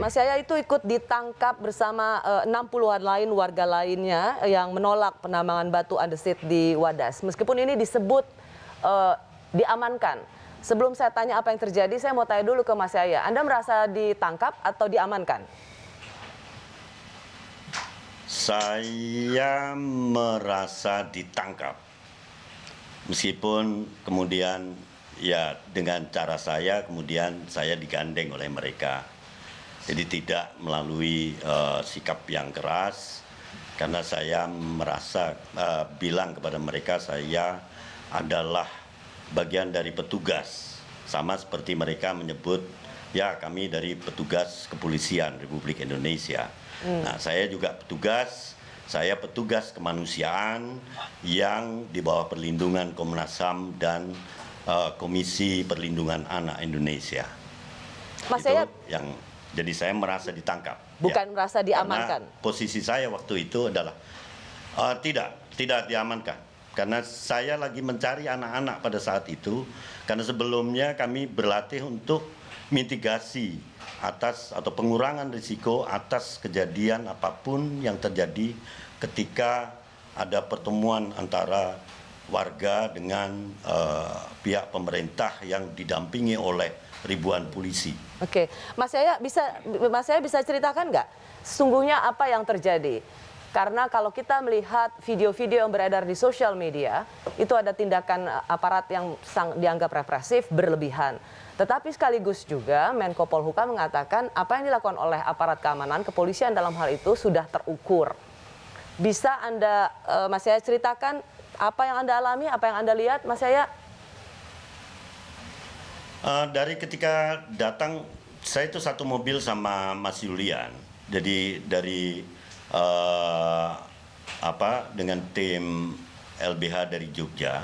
Mas Yaya itu ikut ditangkap bersama 60-an lain warga lainnya yang menolak penambangan batu andesit di Wadas. Meskipun ini disebut diamankan. Sebelum saya tanya apa yang terjadi, saya mau tanya dulu ke Mas Yaya. Anda merasa ditangkap atau diamankan? Saya merasa ditangkap. Meskipun kemudian ya dengan cara saya kemudian saya digandeng oleh mereka. Jadi tidak melalui sikap yang keras, karena saya merasa bilang kepada mereka saya adalah bagian dari petugas, sama seperti mereka menyebut ya kami dari petugas kepolisian Republik Indonesia. Nah, saya juga petugas, saya petugas kemanusiaan yang di bawah perlindungan Komnas HAM dan Komisi Perlindungan Anak Indonesia. Mas Itu Yaya, jadi saya merasa ditangkap. bukan ya. merasa diamankan. Karena posisi saya waktu itu adalah tidak diamankan. Karena saya lagi mencari anak-anak pada saat itu. Karena sebelumnya kami berlatih untuk mitigasi atas atau pengurangan risiko atas kejadian apapun yang terjadi ketika ada pertemuan antara warga dengan pihak pemerintah yang didampingi oleh ribuan polisi. Oke, Mas Yaya bisa ceritakan nggak sesungguhnya apa yang terjadi? Karena kalau kita melihat video-video yang beredar di sosial media, itu ada tindakan aparat yang dianggap represif, berlebihan. Tetapi sekaligus juga Menko Polhukam mengatakan apa yang dilakukan oleh aparat keamanan, kepolisian dalam hal itu sudah terukur. Bisa Anda, Mas Yaya ceritakan apa yang Anda alami, apa yang Anda lihat, Mas Yaya? Dari ketika datang, saya itu satu mobil sama Mas Julian. Jadi dari dengan tim LBH dari Jogja.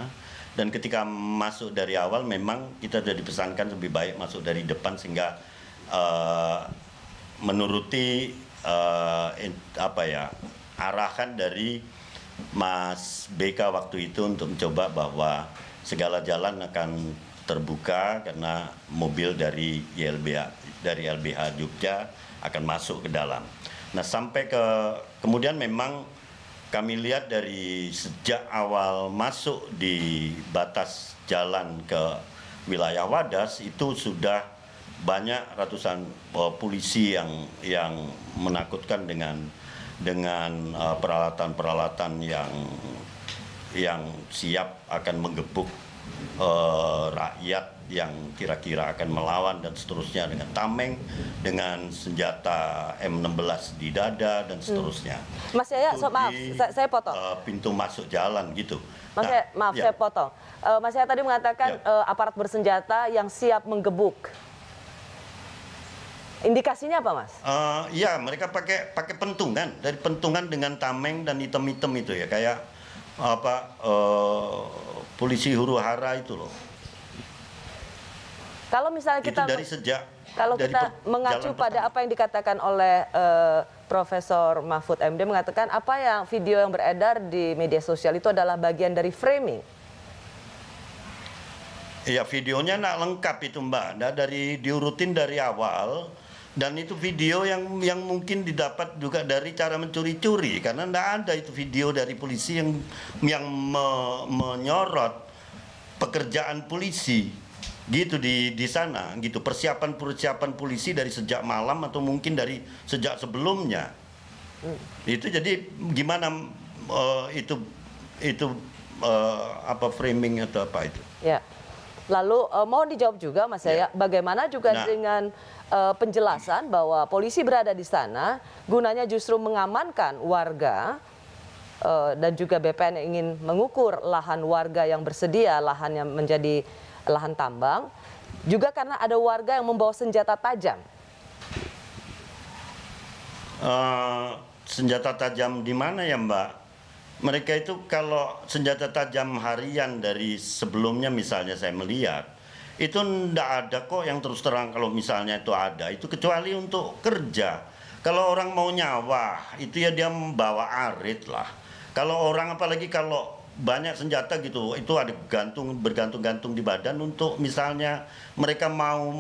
Dan ketika masuk dari awal memang kita sudah dipesankan lebih baik masuk dari depan sehingga menuruti arahan dari Mas BK waktu itu untuk mencoba bahwa segala jalan akan terbuka karena mobil dari LBH Jogja akan masuk ke dalam. Nah, sampai kemudian memang kami lihat dari sejak awal masuk di batas jalan ke wilayah Wadas itu sudah banyak ratusan polisi yang menakutkan dengan peralatan-peralatan yang siap akan menggebuk rakyat yang kira-kira akan melawan dan seterusnya, dengan tameng, dengan senjata M16 di dada dan seterusnya. Mas Yaya, maaf, saya potong. Pintu masuk jalan gitu. Mas Yaya, maaf, ya. saya potong. Mas Yaya tadi mengatakan aparat bersenjata yang siap menggebuk. Indikasinya apa, Mas? Ya, mereka pakai pentungan, dari pentungan dengan tameng dan item-item itu ya, kayak polisi huru hara itu loh. Kalau misalnya kita mengacu pada apa yang dikatakan oleh Profesor Mahfud MD, mengatakan apa yang video yang beredar di media sosial itu adalah bagian dari framing. Ya, videonya nggak lengkap itu Mbak, diurutin dari awal. Dan itu video yang mungkin didapat juga dari cara mencuri-curi, karena nggak ada itu video dari polisi yang menyorot pekerjaan polisi gitu di sana gitu, persiapan polisi dari sejak malam atau mungkin dari sejak sebelumnya. Itu jadi gimana framing atau apa itu? Ya. Lalu mohon dijawab juga Mas Yaya, bagaimana juga dengan penjelasan bahwa polisi berada di sana gunanya justru mengamankan warga dan juga BPN yang ingin mengukur lahan warga yang bersedia lahannya menjadi lahan tambang, juga karena ada warga yang membawa senjata tajam. Senjata tajam di mana ya Mbak? Mereka itu kalau senjata tajam harian dari sebelumnya misalnya saya melihat, itu ndak ada kok yang terus terang kalau misalnya itu ada, itu kecuali untuk kerja. Kalau orang mau nyawa, itu ya dia membawa arit lah. Kalau orang apalagi kalau banyak senjata gitu, itu ada bergantung-gantung di badan untuk misalnya mereka mau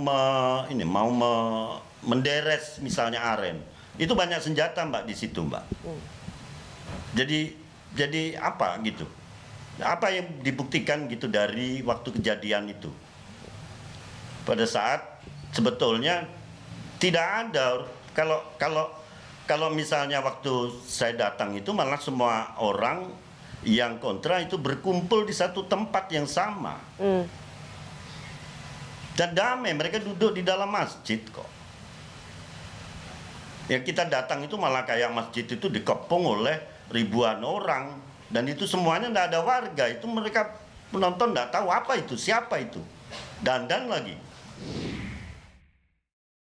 menderes misalnya aren. Itu banyak senjata Mbak di situ Mbak. Jadi apa gitu? Apa yang dibuktikan gitu dari waktu kejadian itu? Pada saat sebetulnya tidak ada, kalau misalnya waktu saya datang itu malah semua orang yang kontra itu berkumpul di satu tempat yang sama. Dan damai, mereka duduk di dalam masjid kok. Yang kita datang itu malah kayak masjid itu dikepung oleh ribuan orang. Dan itu semuanya tidak ada warga, itu mereka penonton tidak tahu apa itu, siapa itu. Dandan lagi.